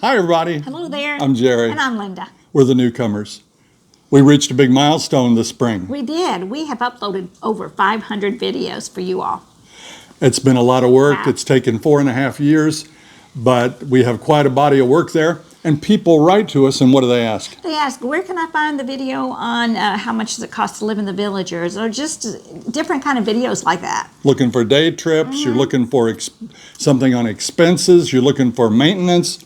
Hi, everybody. Hello there. I'm Jerry. And I'm Linda. We're the Newcomers. We reached a big milestone this spring. We did. We have uploaded over 500 videos for you all. It's been a lot of work. Wow. It's taken 4.5 years, but we have quite a body of work there. And people write to us, and what do they ask? They ask, where can I find the video on how much does it cost to live in the villagers, or just different kind of videos like that. Looking for day trips. You're looking for something on expenses. You're looking for maintenance.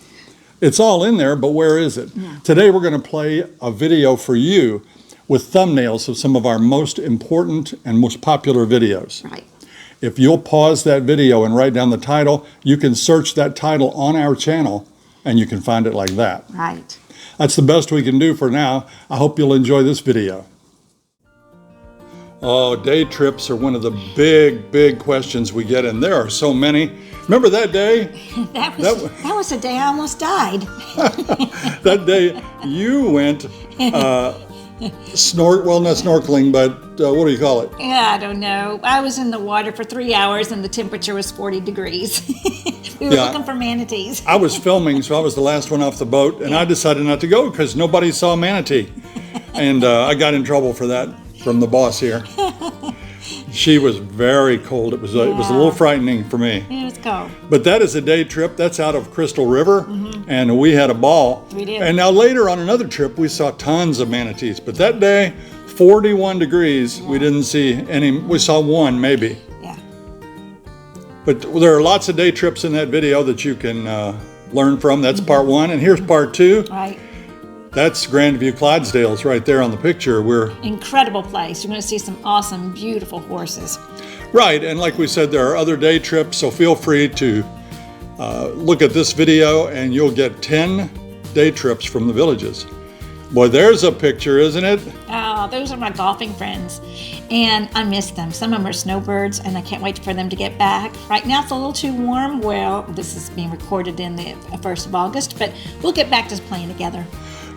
It's all in there, but where is it? Yeah. Today we're going to play a video for you with thumbnails of some of our most important and most popular videos. Right. If you'll pause that video and write down the title, you can search that title on our channel and you can find it like that. Right. That's the best we can do for now. I hope you'll enjoy this video. Oh, day trips are one of the big questions we get, and there are so many. Remember that day? That was the day I almost died. That day you went not snorkeling, but what do you call it? Yeah, I don't know. I was in the water for 3 hours and the temperature was 40 degrees. We were looking for manatees. I was filming, so I was the last one off the boat, and I decided not to go because nobody saw a manatee. And I got in trouble for that from the boss here. She was very cold. It was a little frightening for me. It was cold. But that is a day trip. That's out of Crystal River, and we had a ball. We did. And now later on another trip, we saw tons of manatees. But that day, 41 degrees, we didn't see any. We saw one maybe. Yeah. But there are lots of day trips in that video that you can learn from. That's part one, and here's part two. Right. That's Grandview Clydesdales right there on the picture. We're Incredible place. You're going to see some awesome, beautiful horses. right, and like we said, there are other day trips, so feel free to look at this video and you'll get 10 day trips from the villages. Boy, there's a picture, isn't it? Oh, those are my golfing friends, and I miss them. Some of them are snowbirds, and I can't wait for them to get back. Right now it's a little too warm. Well, this is being recorded in the 1st of August, but we'll get back to playing together.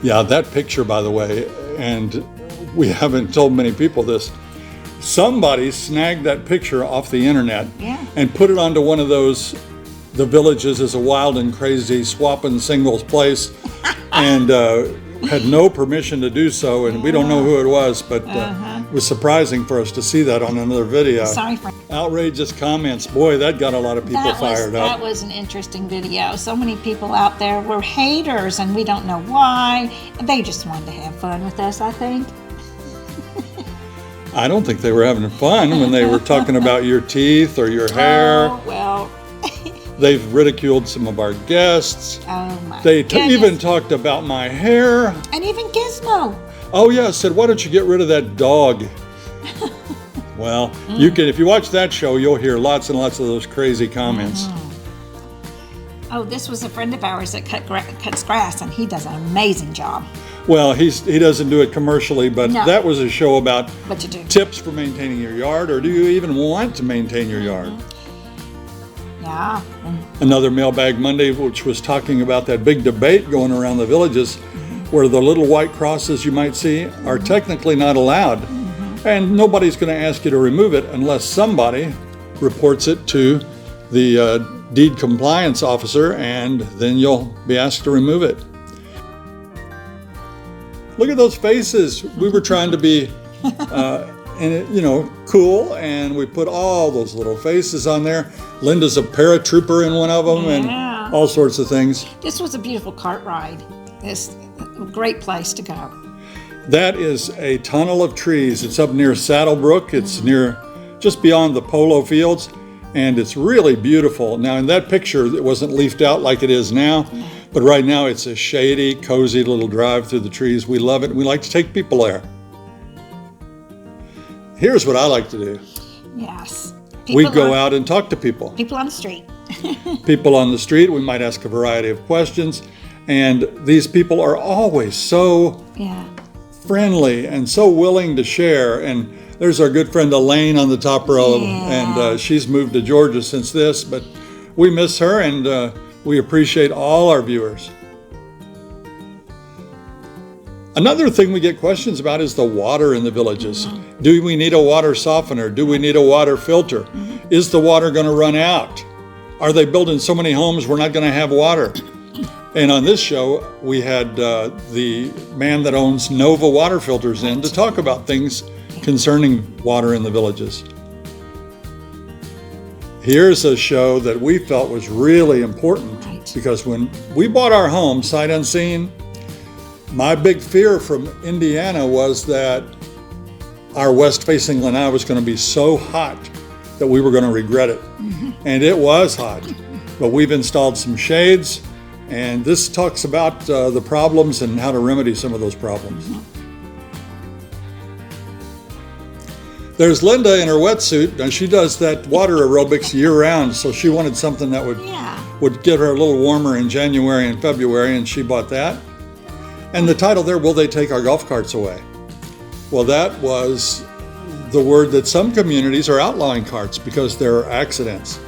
Yeah, that picture, by the way, and we haven't told many people this, somebody snagged that picture off the internet and put it onto one of those, the villages is a wild and crazy swapping singles place, and had no permission to do so, and we don't know who it was, but it was surprising for us to see that on another video. Sorry for Outrageous comments. Boy, that got a lot of people fired up. That was an interesting video. So many people out there were haters, and we don't know why. They just wanted to have fun with us, I think. I don't think they were having fun when they were talking about your teeth or your hair. Oh, well. They've ridiculed some of our guests. Oh, my They goodness. even talked about my hair. And even Gizmo. Oh yeah, said, why don't you get rid of that dog? Well, you can, if you watch that show, you'll hear lots and lots of those crazy comments. Oh, this was a friend of ours that cuts grass, and he does an amazing job. Well, he doesn't do it commercially, but No. that was a show about What to do. tips for maintaining your yard, or do you even want to maintain your yard? Yeah. Another Mailbag Monday, which was talking about that big debate going around the villages, where the little white crosses you might see are technically not allowed. And nobody's going to ask you to remove it unless somebody reports it to the deed compliance officer, and then you'll be asked to remove it. Look at those faces. We were trying to be cool, and we put all those little faces on there. Linda's a paratrooper in one of them, and all sorts of things. This was a beautiful cart ride. It's a great place to go. That is a tunnel of trees. It's up near Saddlebrook. It's near, just beyond the polo fields, and it's really beautiful. Now in that picture, it wasn't leafed out like it is now, but right now it's a shady, cozy little drive through the trees. We love it, and we like to take people there. Here's what I like to do. Yes. We go out and talk to people. People on the street. People on the street, we might ask a variety of questions, and these people are always so friendly and so willing to share. And there's our good friend Elaine on the top row, and she's moved to Georgia since this, but we miss her, and we appreciate all our viewers. Another thing we get questions about is the water in the villages. Do we need a water softener? Do we need a water filter? Is the water going to run out? Are they building so many homes we're not going to have water? And on this show, we had the man that owns Nova water filters in to talk about things concerning water in the villages. Here's a show that we felt was really important because when we bought our home, sight unseen, my big fear from Indiana was that our west-facing lanai was going to be so hot that we were going to regret it. And it was hot, but we've installed some shades, and this talks about the problems and how to remedy some of those problems. There's Linda in her wetsuit, and she does that water aerobics year-round, so she wanted something that would get her a little warmer in January and February, and she bought that. And the title there, Will They Take Our Golf Carts Away? Well, that was the word that some communities are outlawing carts because there are accidents.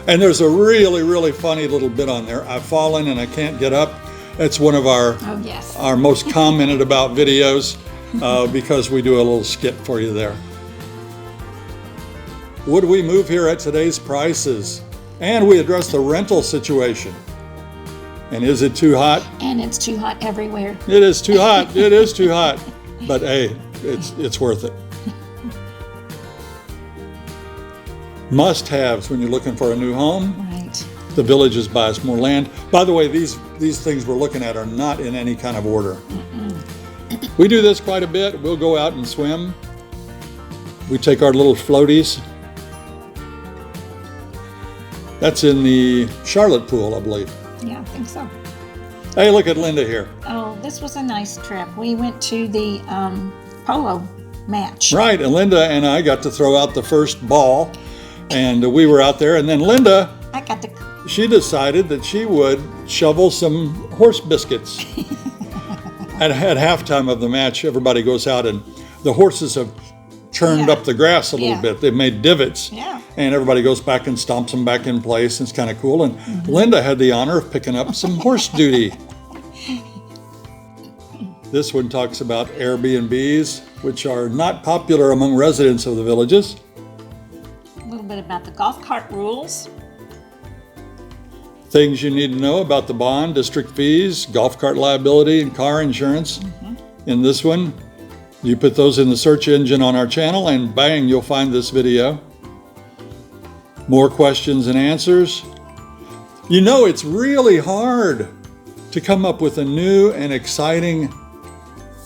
And there's a really, really funny little bit on there. I've fallen and I can't get up. It's one of our most commented about videos because we do a little skit for you there. Would we move here at today's prices? And we address the rental situation. And is it too hot? And it's too hot everywhere. It is too hot. It is too hot. But hey, it's worth it. Must-haves when you're looking for a new home. Right. The villages buy us more land. By the way, these things we're looking at are not in any kind of order. We do this quite a bit. We'll go out and swim. We take our little floaties. That's in the Charlotte pool, I believe. Yeah, I think so. Hey, look at Linda here. Oh, this was a nice trip. We went to the polo match. Right, and Linda and I got to throw out the first ball, and we were out there, and then Linda, she decided that she would shovel some horse biscuits. At halftime of the match, everybody goes out, and the horses have churned up the grass a little bit. They've made divots. And everybody goes back and stomps them back in place. It's kind of cool. And Linda had the honor of picking up some horse duty. This one talks about Airbnbs, which are not popular among residents of the villages. A little bit about the golf cart rules. Things you need to know about the bond, district fees, golf cart liability, and car insurance. In this one, you put those in the search engine on our channel, and bang, you'll find this video. More questions and answers. You know, it's really hard to come up with a new and exciting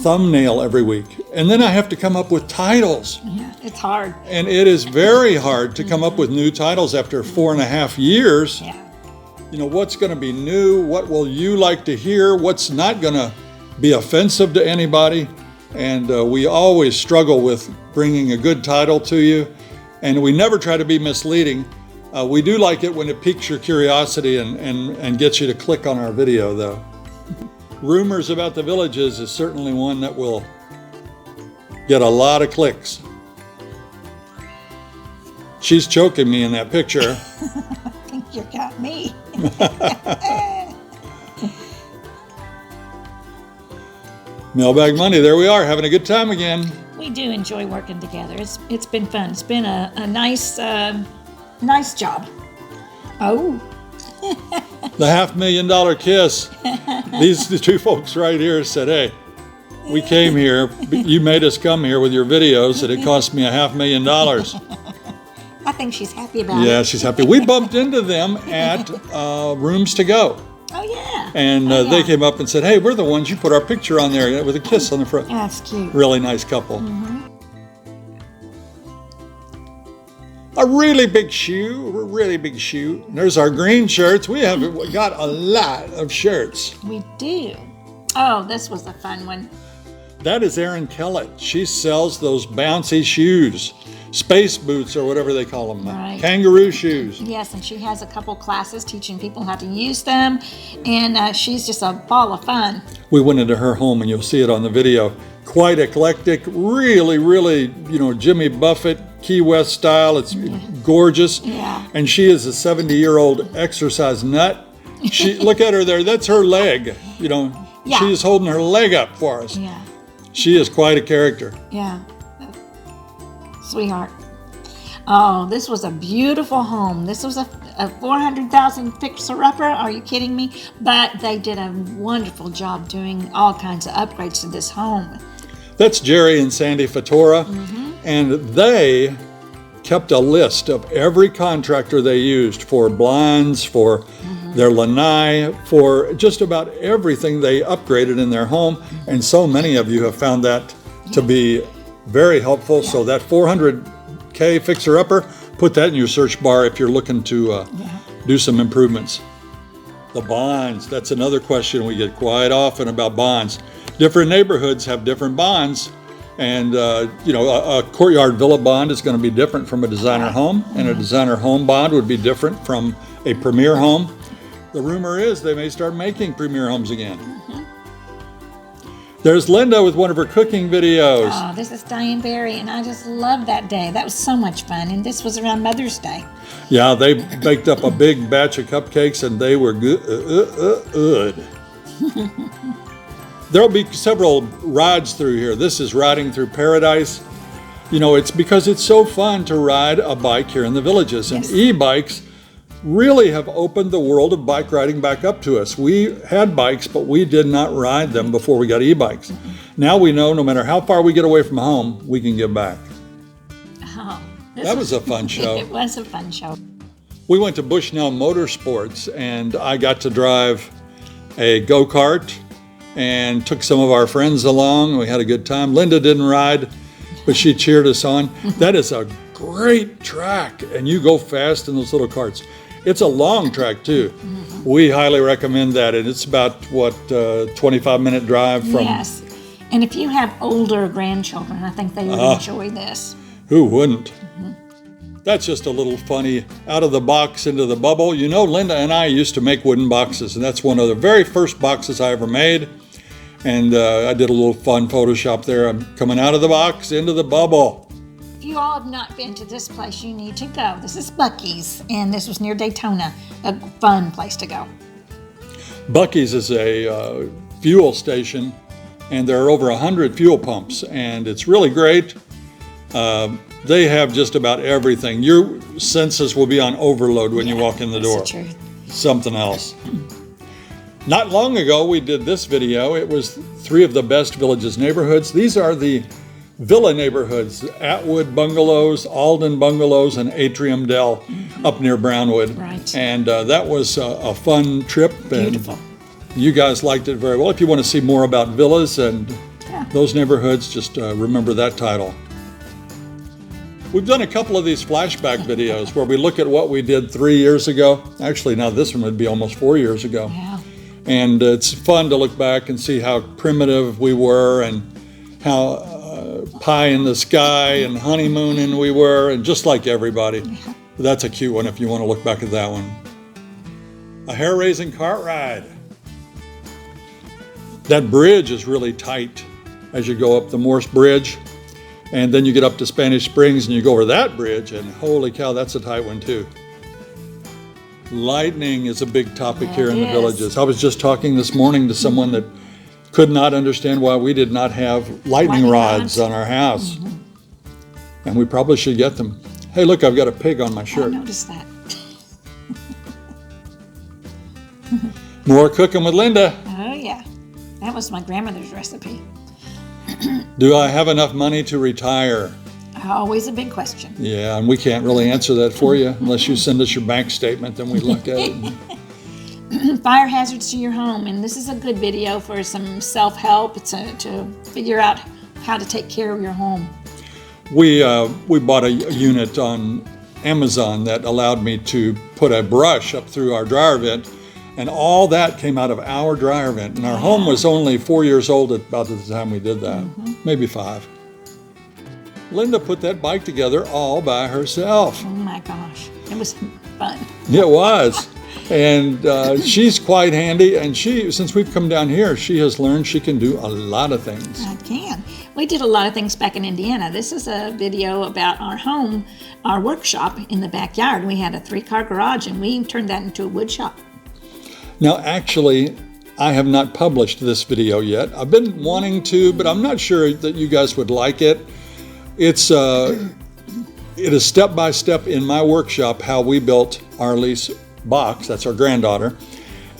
thumbnail every week. And then I have to come up with titles. Yeah, it's hard. And it is very hard to come up with new titles after 4.5 years. You know, what's going to be new? What will you like to hear? What's not going to be offensive to anybody? And we always struggle with bringing a good title to you. And we never try to be misleading. We do like it when it piques your curiosity and gets you to click on our video, though. Rumors about the villages is certainly one that will get a lot of clicks. She's choking me in that picture. I think you got me. Mailbag Monday, there we are, having a good time again. We do enjoy working together. It's been fun. It's been a nice job. Oh. The $500,000 kiss. These two folks right here said, hey, we came here, you made us come here with your videos, and it cost me $500,000. I think she's happy about it. Yeah, she's happy. We bumped into them at Rooms to Go. Oh, yeah. And they came up and said, hey, we're the ones you put our picture on there with a kiss on the front. That's cute. Really nice couple. A really big shoe. And there's our green shirts. We have got a lot of shirts. We do. Oh, this was a fun one. That is Erin Kellett. She sells those bouncy shoes. Space boots or whatever they call them. Right. Kangaroo shoes. Yes, and she has a couple classes teaching people how to use them. And she's just a ball of fun. We went into her home and you'll see it on the video. Quite eclectic, really, really, Jimmy Buffett, Key West style. It's gorgeous. Yeah. And she is a 70-year-old exercise nut. Look at her there. That's her leg. She is holding her leg up for us. Yeah. She is quite a character. Yeah. Sweetheart. Oh, this was a beautiful home. This was a 400,000 fixer-upper. Are you kidding me? But they did a wonderful job doing all kinds of upgrades to this home. That's Jerry and Sandy Fatora, and they kept a list of every contractor they used for blinds, for their lanai, for just about everything they upgraded in their home. And so many of you have found that to be very helpful. So that 400K fixer-upper, put that in your search bar if you're looking to do some improvements. The bonds, that's another question we get quite often about bonds. Different neighborhoods have different bonds. And, a courtyard villa bond is going to be different from a designer home, and a designer home bond would be different from a premier home. The rumor is they may start making premier homes again. There's Linda with one of her cooking videos. Oh, this is Diane Berry, and I just love that day. That was so much fun, and this was around Mother's Day. Yeah, they baked up a big batch of cupcakes, and they were good. There'll be several rides through here. This is Riding Through Paradise. It's because it's so fun to ride a bike here in the villages. And e-bikes really have opened the world of bike riding back up to us. We had bikes, but we did not ride them before we got e-bikes. Now we know no matter how far we get away from home, we can get back. Oh, that was a fun show. It was a fun show. We went to Bushnell Motorsports, and I got to drive a go-kart and took some of our friends along. We had a good time. Linda didn't ride, but she cheered us on. That is a great track, and you go fast in those little carts. It's a long track too. We highly recommend that, and it's about 25-minute drive from. Yes, and if you have older grandchildren, I think they would enjoy this. Who wouldn't? That's just a little funny, out of the box into the bubble. Linda and I used to make wooden boxes, and that's one of the very first boxes I ever made. And I did a little fun Photoshop there. I'm coming out of the box into the bubble. If you all have not been to this place, you need to go. This is Buc-ee's, and this was near Daytona. A fun place to go. Buc-ee's is a fuel station, and there are over 100 fuel pumps, and it's really great. They have just about everything. Your senses will be on overload when you walk in the door. That's the truth. Something else. Not long ago, we did this video. It was 3 of the best villages neighborhoods. These are the villa neighborhoods: Atwood Bungalows, Alden Bungalows, and Atrium Dell up near Brownwood. Right. And that was a fun trip. Beautiful. And you guys liked it very well. If you want to see more about villas and those neighborhoods, just remember that title. We've done a couple of these flashback videos where we look at what we did 3 years ago. Actually, now this one would be almost 4 years ago. Yeah. And it's fun to look back and see how primitive we were, and how pie in the sky and honeymooning we were, and just like everybody. That's a cute one if you want to look back at that one. A hair-raising cart ride. That bridge is really tight as you go up the Morse Bridge. And then you get up to Spanish Springs and you go over that bridge, and holy cow, that's a tight one too. Lightning is a big topic here in the villages. I was just talking this morning to someone that could not understand why we did not have lightning rods on our house. And we probably should get them. Hey, look, I've got a pig on my shirt. I noticed that. More cooking with Linda. Oh, yeah. That was my grandmother's recipe. Do I have enough money to retire? Always a big question. Yeah, and we can't really answer that for you unless you send us your bank statement, then we look at it. Fire hazards to your home, and this is a good video for some self-help to figure out how to take care of your home. We bought a unit on Amazon that allowed me to put a brush up through our dryer vent, and all that came out of our dryer vent. And our home was only 4 years old at about the time we did that, maybe 5. Linda put that bike together all by herself. Oh my gosh, it was fun. It was. And she's quite handy, and since we've come down here, she has learned she can do a lot of things. I can. We did a lot of things back in Indiana. This is a video about our home, our workshop in the backyard. We had a 3-car garage, and we turned that into a wood shop. Now, actually, I have not published this video yet. I've been wanting to, but I'm not sure that you guys would like it. It is step by step in my workshop how we built P.O.Box, that's our granddaughter,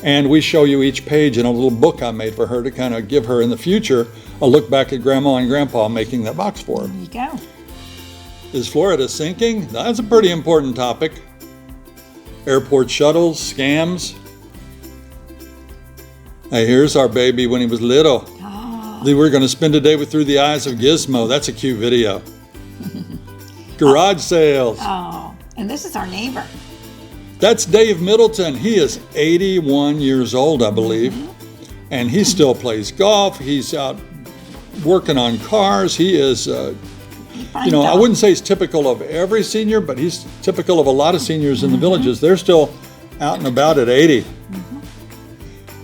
and we show you each page in a little book I made for her to kind of give her in the future a look back at Grandma and Grandpa making that box for her. There you go. Is Florida sinking? That's a pretty important topic. Airport shuttles, scams. Hey, here's our baby when he was little. Oh. We were going to spend a day through the eyes of Gizmo. That's a cute video. Garage sales. Oh, and this is our neighbor. That's Dave Middleton. He is 81 years old, I believe. And he still plays golf. He's out working on cars. He is, I wouldn't say he's typical of every senior, but he's typical of a lot of seniors in the villages. They're still out and about at 80.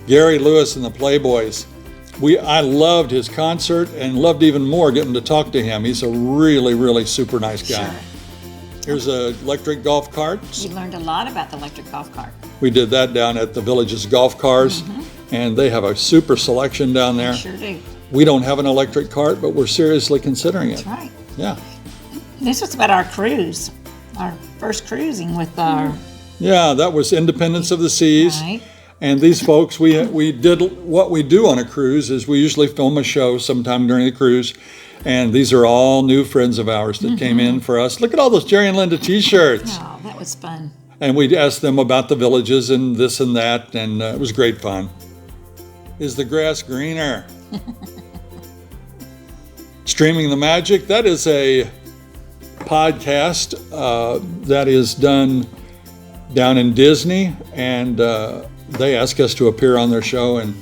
Gary Lewis and the Playboys. I loved his concert and loved even more getting to talk to him. He's a really, really super nice guy. Sure. Here's electric golf carts. We learned a lot about the electric golf cart. We did that down at the village's golf cars, and they have a super selection down there. Sure do. We don't have an electric cart, but we're seriously considering it. That's right. Yeah. This was about our cruise, our first cruising with our... Yeah, that was Independence of the Seas. Right. And these folks, we did what we do on a cruise is we usually film a show sometime during the cruise. And these are all new friends of ours that came in for us. Look at all those Jerry and Linda t-shirts. Oh, that was fun. And we asked them about the villages and this and that, and it was great fun. Is the grass greener? Streaming the Magic, that is a podcast that is done down in Disney, and they ask us to appear on their show, and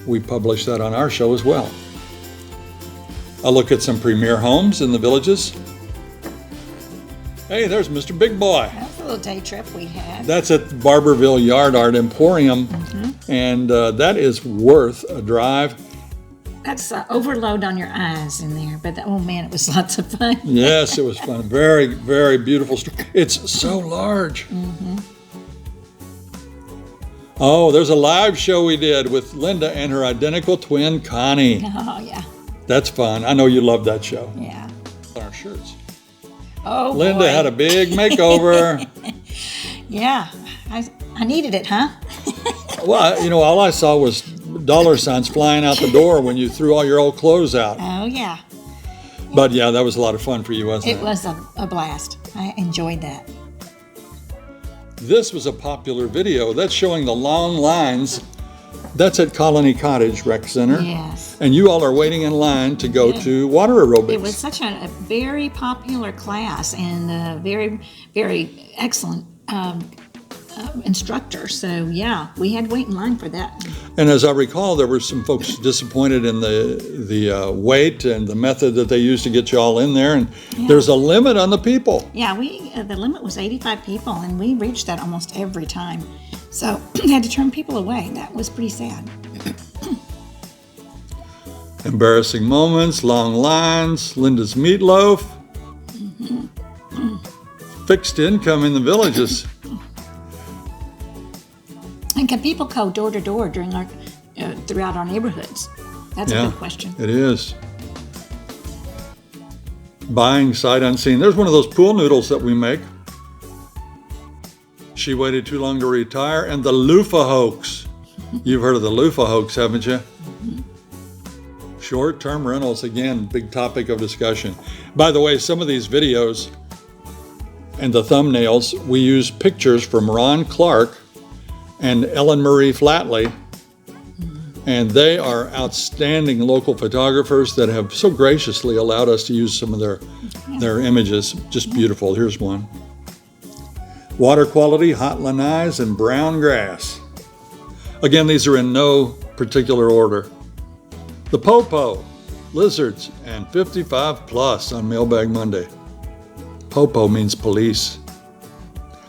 we publish that on our show as well. A look at some premier homes in the villages. Hey, there's Mr. Big Boy. That was a little day trip we had. That's at Barberville Yard Art Emporium, and that is worth a drive. That's overload on your eyes in there, but oh man, it was lots of fun. Yes, it was fun. Very, very beautiful. It's so large. Oh, there's a live show we did with Linda and her identical twin, Connie. Oh yeah. That's fun. I know you love that show. Yeah. Our shirts. Oh, Linda boy. had a big makeover. Yeah, I needed it, huh? Well, all I saw was dollar signs flying out the door when you threw all your old clothes out. Oh yeah. But yeah, that was a lot of fun for you, wasn't it? It was a blast. I enjoyed that. This was a popular video. That's showing the long lines. That's at Colony Cottage Rec Center. Yes. And you all are waiting in line to go to water aerobics. It was such a very popular class and a very, very excellent instructor. So yeah, we had to wait in line for that. And as I recall, there were some folks disappointed in the weight and the method that they used to get you all in there. And there's a limit on the people. Yeah, the limit was 85 people, and we reached that almost every time. So we had to turn people away. That was pretty sad. Embarrassing moments, long lines, Linda's meatloaf, fixed income in the villages. And can people go door to door during our throughout our neighborhoods? That's a good question. It is. Buying sight unseen. There's one of those pool noodles that we make. She waited too long to retire, and the loofah hoax. You've heard of the loofah hoax, haven't you? Short-term rentals, again, big topic of discussion. By the way, some of these videos and the thumbnails, we use pictures from Ron Clark and Ellen Marie Flatley, and they are outstanding local photographers that have so graciously allowed us to use some of their images. Just beautiful. Here's one. Water quality, hot lanais, and brown grass. Again, these are in no particular order. The Popo, lizards, and 55 plus on Mailbag Monday. Popo means police.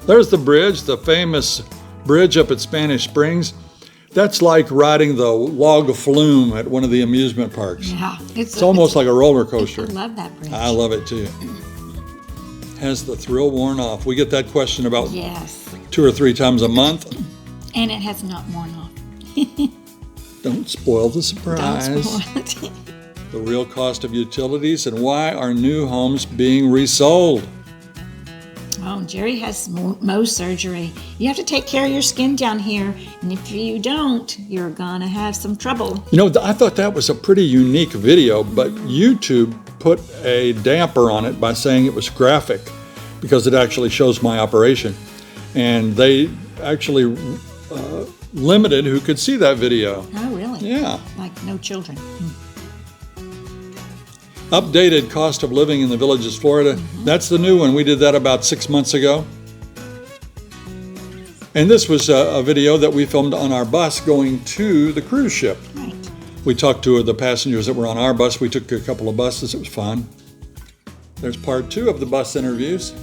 There's the bridge, the famous bridge up at Spanish Springs. That's like riding the log flume at one of the amusement parks. Yeah, It's almost like a roller coaster. I love that bridge. I love it too. Has the thrill worn off? We get that question about Yes, 2 or 3 times a month. and it has not worn off. Don't spoil the surprise. Don't spoil it. The real cost of utilities and why are new homes being resold? Oh, Jerry has Mohs surgery. You have to take care of your skin down here, and if you don't, you're gonna have some trouble. You know, I thought that was a pretty unique video, but YouTube put a damper on it by saying it was graphic because it actually shows my operation. And they actually limited who could see that video. Oh, really? Yeah. Like no children. Updated cost of living in the Villages, Florida. That's the new one. We did that about 6 months ago. And this was a video that we filmed on our bus going to the cruise ship. Right. We talked to the passengers that were on our bus. We took a couple of buses. It was fun. There's part 2 of the bus interviews.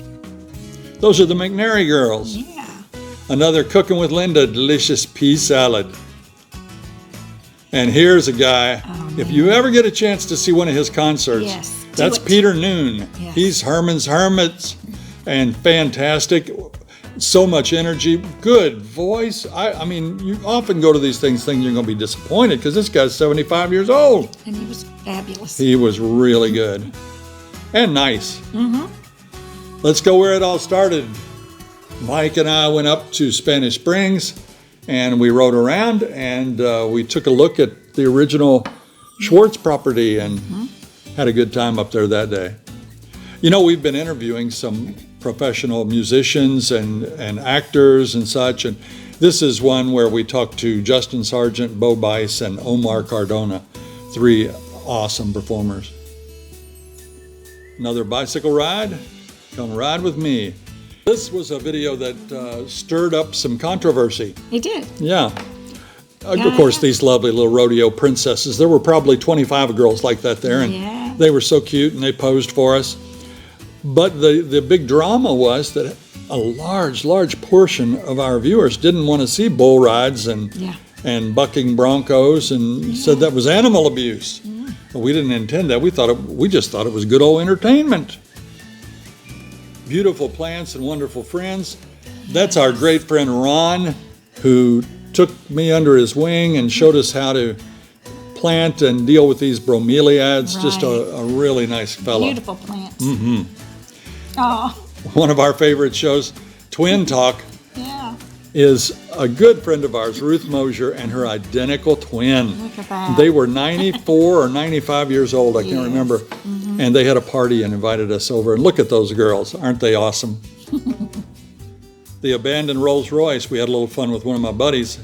Those are the McNary girls. Yeah. Another Cooking with Linda delicious pea salad. And here's a guy, if you ever get a chance to see one of his concerts, Yes, that's Peter Noon. Yes. He's Herman's Hermits and fantastic. So much energy, good voice. I mean, you often go to these things thinking you're going to be disappointed because this guy's 75 years old. And he was fabulous. He was really good and nice. Let's go where it all started. Mike and I went up to Spanish Springs and we rode around and we took a look at the original Schwartz property and had a good time up there that day. You know, we've been interviewing some professional musicians and actors and such, and this is one where we talked to Justin Sargent, Bo Bice, and Omar Cardona, 3 awesome performers. Another bicycle ride? Come ride with me. This was a video that stirred up some controversy. He did. Yeah. Of course, these lovely little rodeo princesses. There were probably 25 girls like that there, and they were so cute, and they posed for us. But the big drama was that a large portion of our viewers didn't want to see bull rides and bucking broncos and said that was animal abuse. But we didn't intend that. We just thought it was good old entertainment. Beautiful plants and wonderful friends. That's our great friend Ron, who took me under his wing and showed us how to plant and deal with these bromeliads. Right. Just a really nice fellow. Beautiful plants. Oh, One of our favorite shows, Twin Talk, yeah. is a good friend of ours, Ruth Mosier, and her identical twin. Look at that. They were 94 or 95 years old, I can't remember. And they had a party and invited us over. And look at those girls. Aren't they awesome? The abandoned Rolls Royce. We had a little fun with one of my buddies.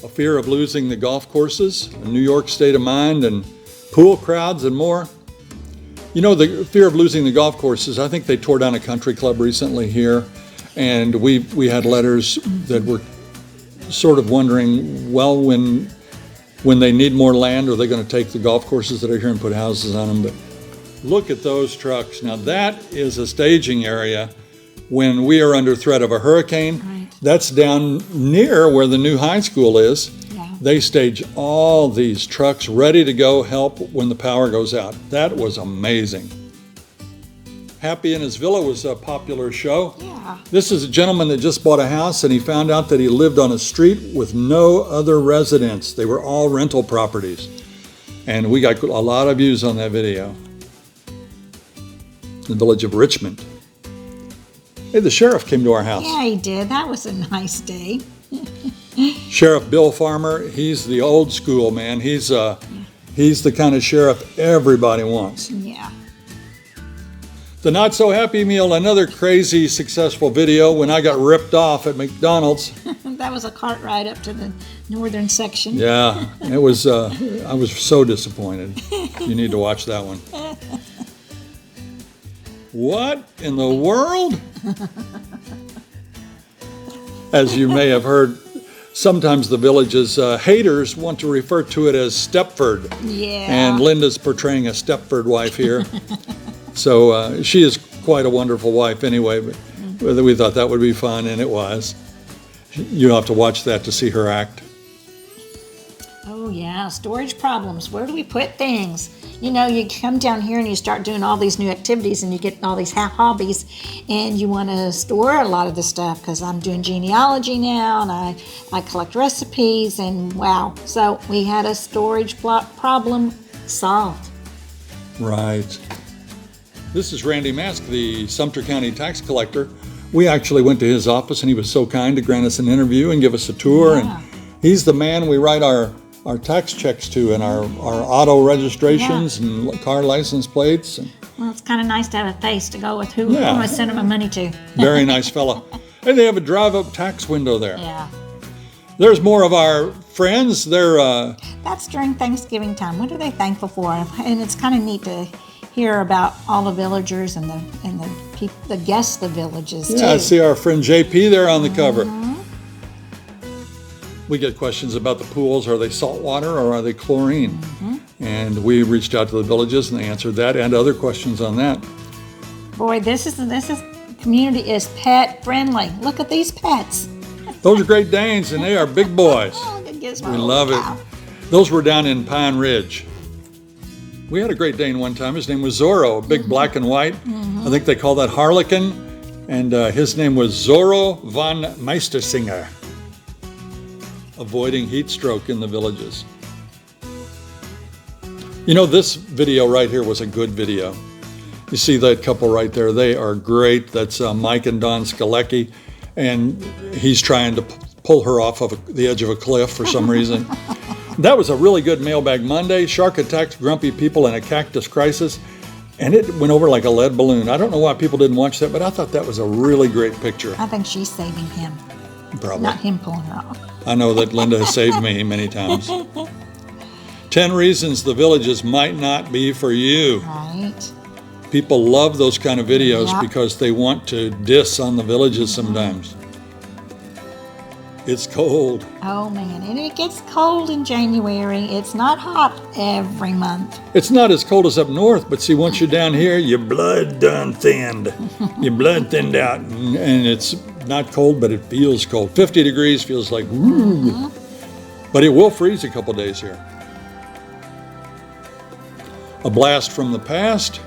A fear of losing the golf courses, a New York state of mind, and pool crowds and more. You know, the fear of losing the golf courses, I think they tore down a country club recently here. And we had letters that were sort of wondering, well, when they need more land, are they going to take the golf courses that are here and put houses on them? But look at those trucks. Now that is a staging area when we are under threat of a hurricane. Right. That's down near where the new high school is. Yeah. They stage all these trucks ready to go help when the power goes out. That was amazing. Happy in His Villa was a popular show. Yeah. This is a gentleman that just bought a house and he found out that he lived on a street with no other residents. They were all rental properties. And we got a lot of views on that video. The village of Richmond. Hey, the sheriff came to our house. Yeah, he did. That was a nice day. Sheriff Bill Farmer, he's the old school man. He's the kind of sheriff everybody wants. Yeah. The Not So Happy Meal, another crazy successful video when I got ripped off at McDonald's. That was a cart ride up to the northern section. Yeah, it was. I was so disappointed. You need to watch that one. What in the world? As you may have heard, sometimes the Village's haters want to refer to it as Stepford. Yeah. And Linda's portraying a Stepford wife here. So she is quite a wonderful wife anyway, but we thought that would be fun, and it was. You'll have to watch that to see her act. Oh, yeah. Storage problems. Where do we put things? You know, you come down here and you start doing all these new activities and you get all these hobbies and you want to store a lot of the stuff because I'm doing genealogy now and I collect recipes and wow. So we had a storage problem solved. Right. This is Randy Mask, the Sumter County tax collector. We actually went to his office, and he was so kind to grant us an interview and give us a tour. Yeah. And he's the man we write our tax checks to, and our auto registrations and car license plates. And Well, it's kind of nice to have a face to go with who Yeah. I'm going to send my money to. very nice fella. And they have a drive-up tax window there. Yeah. There's more of our friends. They're That's during Thanksgiving time. What are they thankful for? And it's kind of neat to hear about all the villagers and the guests, the villages too. yeah. I see our friend JP there on the cover. We get questions about the pools. Are they saltwater or are they chlorine? And we reached out to the villages, and they answered that and other questions on that. Boy, this community is pet friendly. Look at these pets. Those are Great Danes, and they are big boys. Oh, good gizmo. We love it. Those were down in Pine Ridge. We had a Great Dane one time. His name was Zorro, a big black and white. I think they call that Harlequin. And his name was Zorro von Meistersinger, avoiding heat stroke in the villages. You know, this video right here was a good video. You see that couple right there. They are great. That's Mike and Don Skalecki. And he's trying to pull her off of the edge of a cliff for some reason. That was a really good Mailbag Monday. Shark attacks grumpy people in a cactus crisis. And it went over like a lead balloon. I don't know why people didn't watch that, but I thought that was a really great picture. I think she's saving him, Probably. not him pulling her off. I know that Linda has saved me many times. 10 reasons the villages might not be for you. Right. People love those kind of videos Yep. because they want to diss on the villages sometimes. It's cold. Oh man, and it gets cold in January. It's not hot every month. It's not as cold as up north, but see, once you're down here, your blood done thinned. Your blood thinned out, and it's not cold, but it feels cold. 50 degrees feels like, woo. But it will freeze a couple days here. A blast from the past.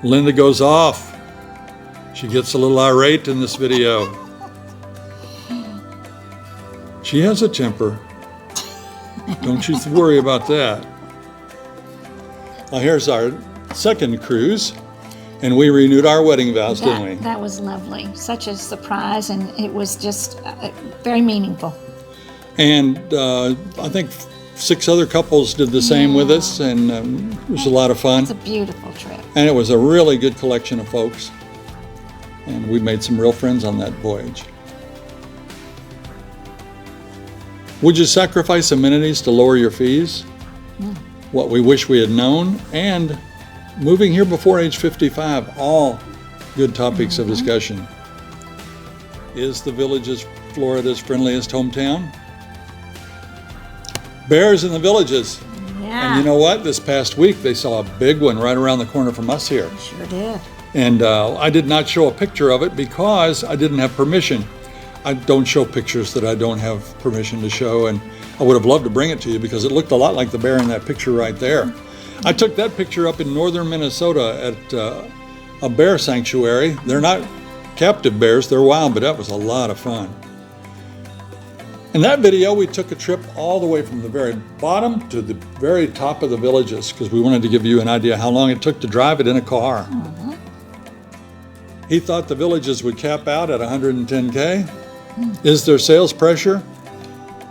Linda goes off. She gets a little irate in this video. She has a temper. Don't you worry about that. Well, here's our second cruise, and we renewed our wedding vows, didn't we? That was lovely. Such a surprise, and it was just very meaningful. And I think 6 other couples did the same with us, and it was a lot of fun. It's a beautiful trip. And it was a really good collection of folks. And we made some real friends on that voyage. Would you sacrifice amenities to lower your fees? What we wish we had known, and moving here before age 55, all good topics of discussion. Is the Villages Florida's friendliest hometown? Bears in the villages. Yeah. And you know what? This past week they saw a big one right around the corner from us here. Sure did. And I did not show a picture of it because I didn't have permission. I don't show pictures that I don't have permission to show, and I would have loved to bring it to you because it looked a lot like the bear in that picture right there. I took that picture up in northern Minnesota at a bear sanctuary. They're not captive bears, they're wild, but that was a lot of fun. In that video, we took a trip all the way from the very bottom to the very top of the villages because we wanted to give you an idea how long it took to drive it in a car. He thought the villages would cap out at 110K. Is there sales pressure?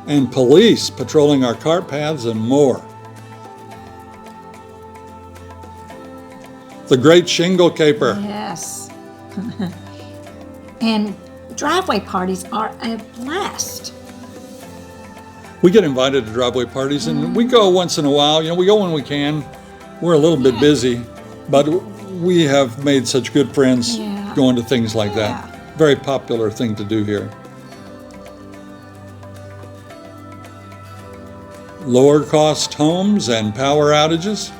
And police patrolling our cart paths and more. The Great Shingle Caper. Yes. And driveway parties are a blast. We get invited to driveway parties, and we go once in a while. You know, we go when we can. We're a little bit busy, but we have made such good friends going to things like that. Very popular thing to do here. Lower cost homes and power outages.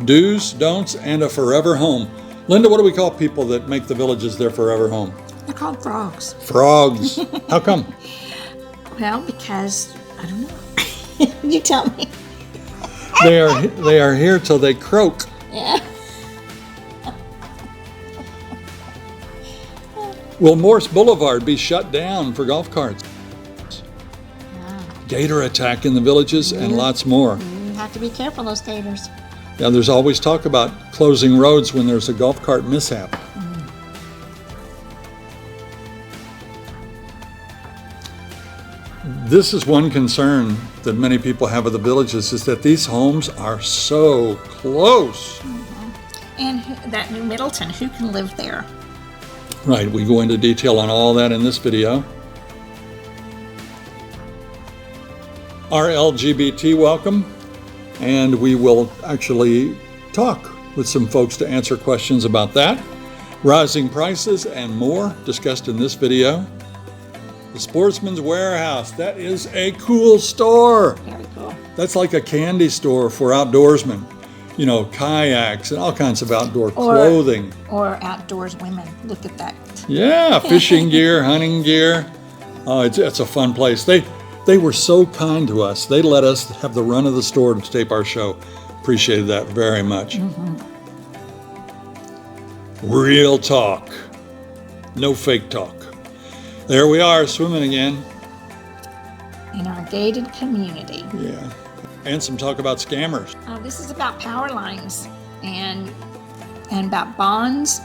Do's, don'ts, and a forever home. Linda, what do we call people that make the villages their forever home? They're called frogs. Frogs. How come? Well, because, I don't know. You tell me. They are here till they croak. Yeah. Will Morse Boulevard be shut down for golf carts? gator attack in the villages, and lots more. You have to be careful, those gators. Yeah, there's always talk about closing roads when there's a golf cart mishap. This is one concern that many people have of the villages, is that these homes are so close. And that New Middleton, who can live there? Right, we go into detail on all that in this video. Our LGBT welcome, and we will actually talk with some folks to answer questions about that. Rising prices and more discussed in this video. The Sportsman's Warehouse, that is a cool store. Very cool. That's like a candy store for outdoorsmen. You know, kayaks and all kinds of outdoor clothing. Or outdoors women. Look at that. Yeah, fishing gear, hunting gear. Oh, it's a fun place. They were so kind to us. They let us have the run of the store to tape our show. Appreciated that very much. Real talk. No fake talk. There we are, swimming again. In our gated community. Yeah. And some talk about scammers. This is about power lines and about bonds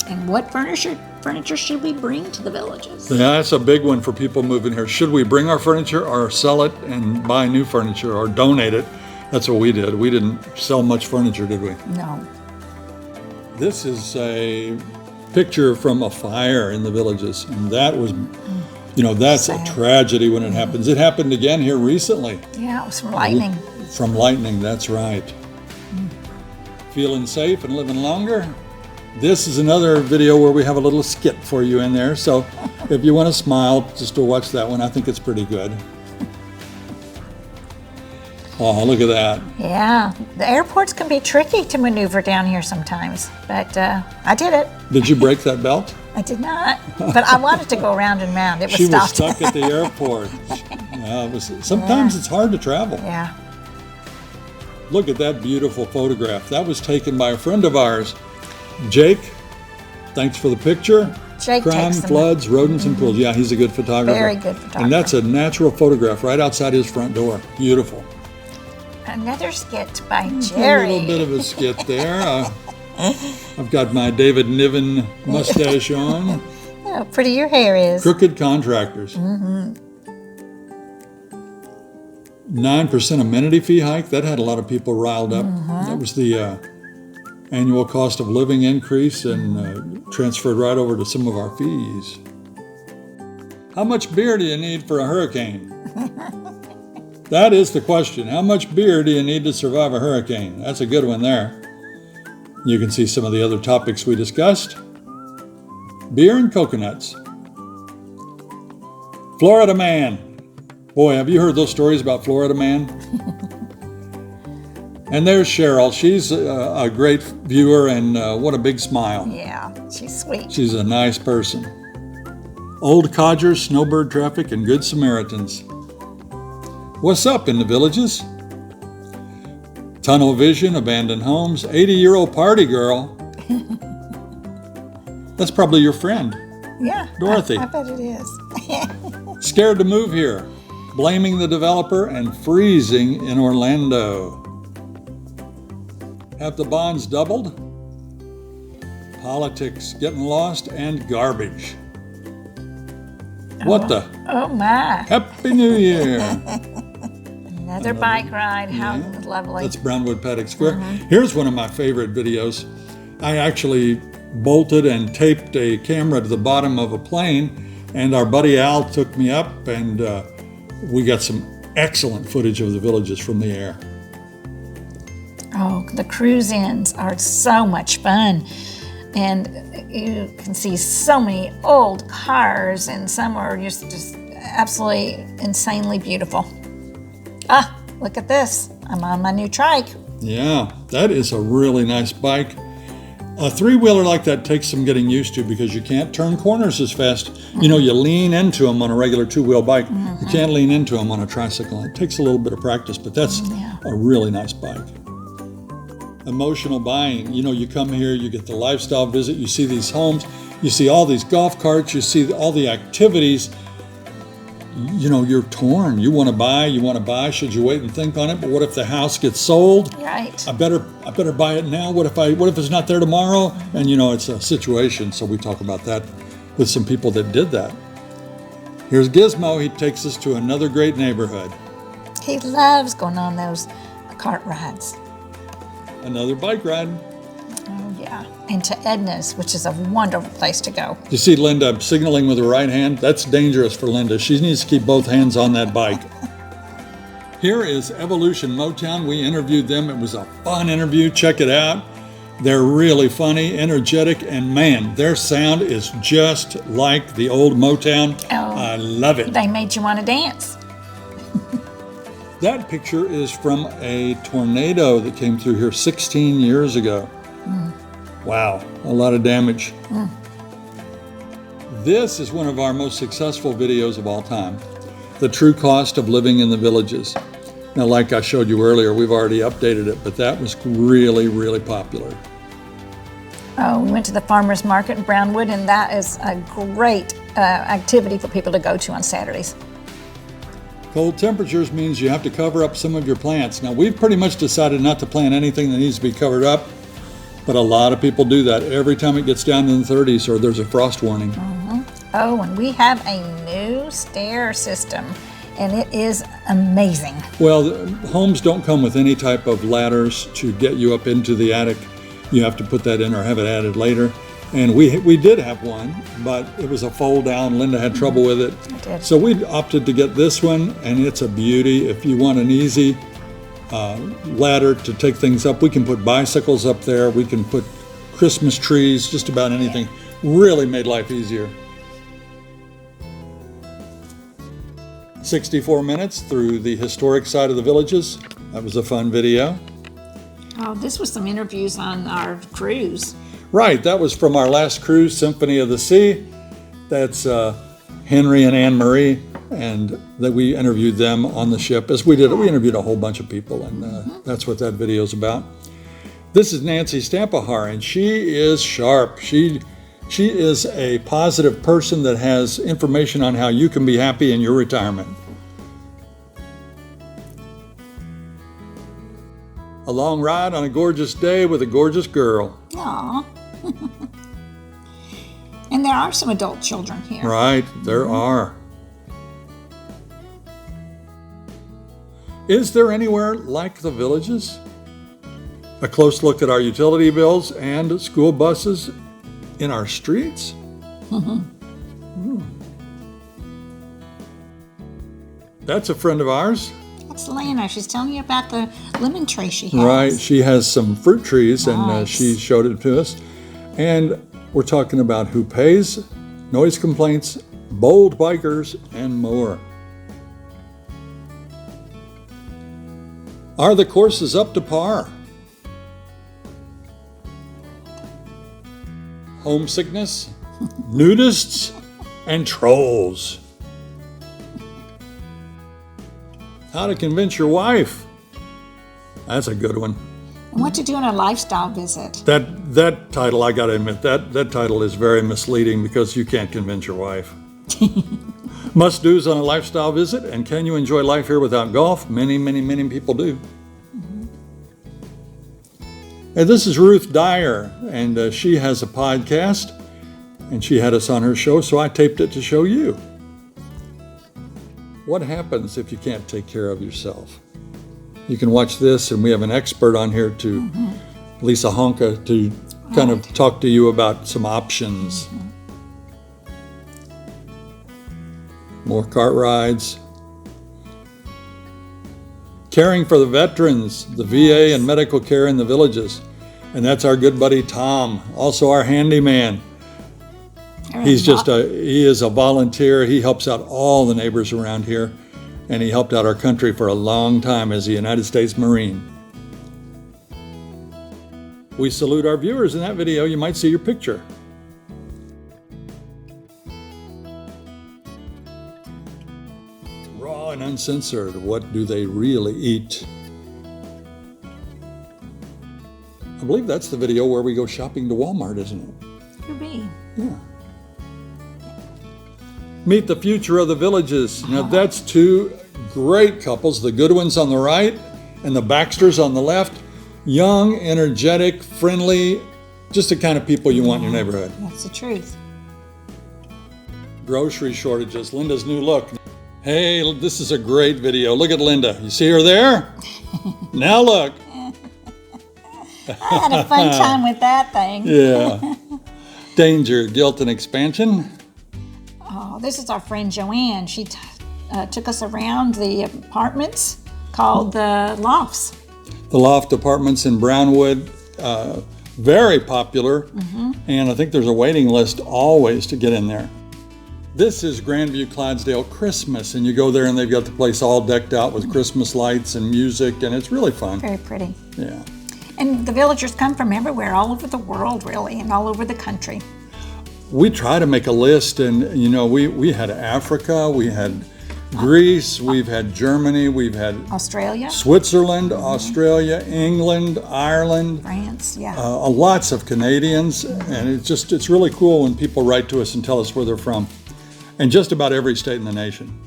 and what furniture should we bring to the villages. Yeah, that's a big one for people moving here. Should we bring our furniture or sell it and buy new furniture or donate it? That's what we did. We didn't sell much furniture, did we? No. This is a picture from a fire in the villages. And that was, you know, that's sad. A tragedy when it happens. It happened again here recently. Yeah, it was from lightning. From lightning, that's right. Feeling safe and living longer? This is another video where we have a little skit for you in there. So if you want to smile, just to watch that one. I think it's pretty good. Oh, look at that. Yeah, the airports can be tricky to maneuver down here sometimes, but I did it. Did you break that belt? I did not, but I wanted to go round and round. It was She was stopped. stuck at the airport. Sometimes it's hard to travel. Yeah. Look at that beautiful photograph. That was taken by a friend of ours, Jake. Thanks for the picture. Jake Crime, takes them. floods, rodents, and pools. Yeah, he's a good photographer. Very good photographer. And that's a natural photograph right outside his front door. Beautiful. Another skit by A Jerry. little bit of a skit there. I've got my David Niven mustache on. Oh, pretty your hair is. Crooked contractors. 9% amenity fee hike. That had a lot of people riled up. That was the annual cost of living increase and transferred right over to some of our fees. How much beer do you need for a hurricane? That is the question. How much beer do you need to survive a hurricane? That's a good one there. You can see some of the other topics we discussed. Beer and coconuts. Florida man. Boy, have you heard those stories about Florida man? And there's Cheryl. She's a great viewer, and what a big smile. Yeah, she's sweet. She's a nice person. Old codgers, snowbird traffic, and good Samaritans. What's up in the villages? Tunnel vision, abandoned homes, 80-year-old party girl. That's probably your friend. Yeah, Dorothy. I bet it is. Scared to move here, blaming the developer and freezing in Orlando. Have the bonds doubled? Politics getting lost and garbage. What the? Oh my. Happy New Year. Another bike ride. How lovely. That's Brownwood Paddock Square. Here's one of my favorite videos. I actually bolted and taped a camera to the bottom of a plane, and our buddy Al took me up, and we got some excellent footage of the villages from the air. Oh, the cruise-ins are so much fun. And you can see so many old cars, and some are just absolutely insanely beautiful. Ah, look at this. I'm on my new trike. Yeah, that is a really nice bike. A three-wheeler like that takes some getting used to because you can't turn corners as fast. You know, you lean into them on a regular two-wheel bike. You can't lean into them on a tricycle. It takes a little bit of practice, but that's a really nice bike. Emotional buying. You know, you come here, you get the lifestyle visit, you see these homes, you see all these golf carts, you see all the activities. you're torn. You want to buy. Should you wait and think on it? But what if the house gets sold? Right. I better buy it now. What if it's not there tomorrow? And it's a situation. So we talk about that with some people that did that. Here's Gizmo. He takes us to another great neighborhood. He loves going on those cart rides. Another bike ride. Oh, yeah. And to Edna's, which is a wonderful place to go. You see Linda signaling with her right hand? That's dangerous for Linda. She needs to keep both hands on that bike. Here is Evolution Motown. We interviewed them. It was a fun interview. Check it out. They're really funny, energetic, and man, their sound is just like the old Motown. Oh, I love it. They made you want to dance. That picture is from a tornado that came through here 16 years ago. Wow, a lot of damage. This is one of our most successful videos of all time. The true cost of living in the villages. Now, like I showed you earlier, we've already updated it, but that was really, really popular. Oh, we went to the farmer's market in Brownwood, and that is a great activity for people to go to on Saturdays. Cold temperatures means you have to cover up some of your plants. Now, we've pretty much decided not to plant anything that needs to be covered up, but a lot of people do that every time it gets down in the 30s or there's a frost warning. Oh, and we have a new stair system, and it is amazing. Well, homes don't come with any type of ladders to get you up into the attic. You have to put that in or have it added later. And we did have one, but it was a fold down. Linda had trouble with it. I did. So we opted to get this one, and it's a beauty. If you want an easy ladder to take things up, we can put bicycles up there. We can put Christmas trees, just about anything. Really made life easier. 64 minutes through the historic side of the villages. That was a fun video. Oh, this was some interviews on our cruise. Right, that was from our last cruise, Symphony of the Sea. That's Henry and Anne Marie, and that we interviewed them on the ship. As we did, we interviewed a whole bunch of people, and that's what that video is about. This is Nancy Stampahar, and she is sharp. She is a positive person that has information on how you can be happy in your retirement. A long ride on a gorgeous day with a gorgeous girl. Aww. And there are some adult children here. Right, there are. Is there anywhere like the villages? A close look at our utility bills and school buses in our streets. That's a friend of ours. That's Lana. She's telling you about the lemon tree she has. Right, she has some fruit trees, and Nice. she showed it to us. And we're talking about who pays, noise complaints, bold bikers, and more. Are the courses up to par? Homesickness, nudists, and trolls. How to convince your wife. That's a good one. And what to do on a lifestyle visit. That title, I gotta admit, that title is very misleading because you can't convince your wife. Must-dos on a lifestyle visit, and can you enjoy life here without golf? Many, many, many people do. And this is Ruth Dyer, and she has a podcast, and she had us on her show, so I taped it to show you. What happens if you can't take care of yourself? You can watch this, and we have an expert on here to, Lisa Honka, to kind of talk to you about some options. More cart rides. Caring for the veterans, the VA and medical care in the villages. And that's our good buddy Tom, also our handyman. He is a volunteer. He helps out all the neighbors around here, and he helped out our country for a long time as a United States Marine. We salute our viewers in that video. You might see your picture. Raw and uncensored, what do they really eat? I believe that's the video where we go shopping to Walmart, isn't it? Could be. Yeah. Meet the future of the villages. Now that's two great couples, the Goodwins on the right and the Baxters on the left. Young, energetic, friendly, just the kind of people you want in your neighborhood. That's the truth. Grocery shortages, Linda's new look. Hey, this is a great video. Look at Linda. You see her there? Now look. I had a fun time with that thing. Yeah. Danger, guilt, and expansion. Oh, this is our friend Joanne. She took us around the apartments called the Lofts. The Loft Apartments in Brownwood, very popular. And I think there's a waiting list always to get in there. This is Grandview Clydesdale Christmas, and you go there and they've got the place all decked out with Christmas lights and music, and it's really fun. Very pretty. Yeah. And the villagers come from everywhere, all over the world, really, and all over the country. We try to make a list, and you know, we had Africa, we had Greece, we've had Germany, we've had Australia, Switzerland, Australia, England, Ireland, France, yeah. Lots of Canadians, and it's really cool when people write to us and tell us where they're from. And just about every state in the nation.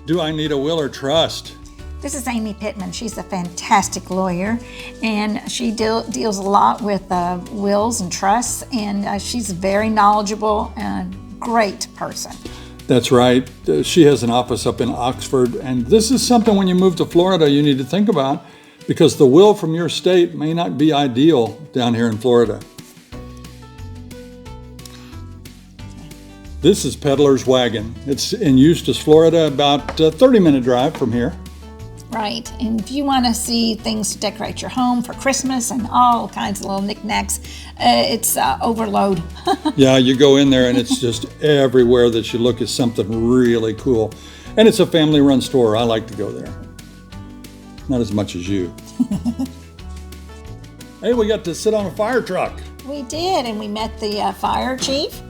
Do I need a will or trust? This is Amy Pittman. She's a fantastic lawyer, and she deals a lot with wills and trusts, and she's a very knowledgeable and great person. That's right. She has an office up in Oxford, and this is something when you move to Florida you need to think about, because the will from your state may not be ideal down here in Florida. This is Peddler's Wagon. It's in Eustis, Florida, about a 30-minute drive from here. Right, and if you want to see things to decorate your home for Christmas and all kinds of little knickknacks, it's overload. Yeah, you go in there and it's just everywhere that you look is something really cool. And it's a family-run store. I like to go there. Not as much as you. Hey, we got to sit on a fire truck. We did, and we met the fire chief.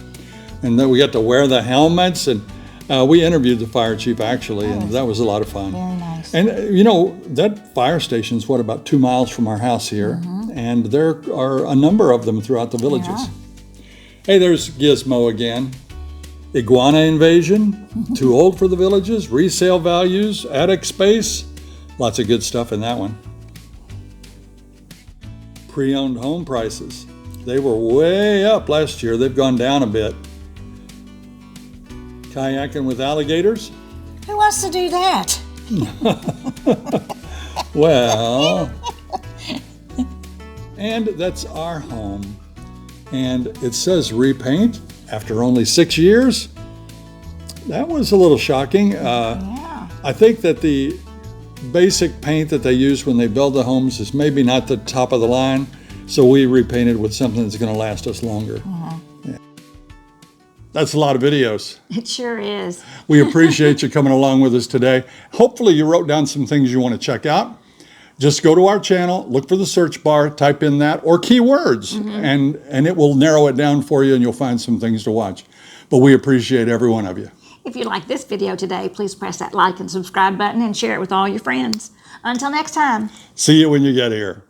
And then we got to wear the helmets, and we interviewed the fire chief actually, and that was a lot of fun. Very nice. And you know, that fire station's about 2 miles from our house here, and there are a number of them throughout the villages. Yeah. Hey, there's Gizmo again. Iguana invasion, too old for the villages, resale values, attic space, lots of good stuff in that one. Pre-owned home prices. They were way up last year. They've gone down a bit. Kayaking with alligators? Who wants to do that? Well, and that's our home. And it says repaint after only 6 years. That was a little shocking. Yeah. I think that the basic paint that they use when they build the homes is maybe not the top of the line. So we repainted with something that's going to last us longer. Yeah. That's a lot of videos. It sure is. We appreciate you coming along with us today. Hopefully you wrote down some things you want to check out. Just go to our channel, look for the search bar, type in that or keywords, and it will narrow it down for you and you'll find some things to watch. But we appreciate every one of you. If you like this video today, please press that like and subscribe button and share it with all your friends. Until next time. See you when you get here.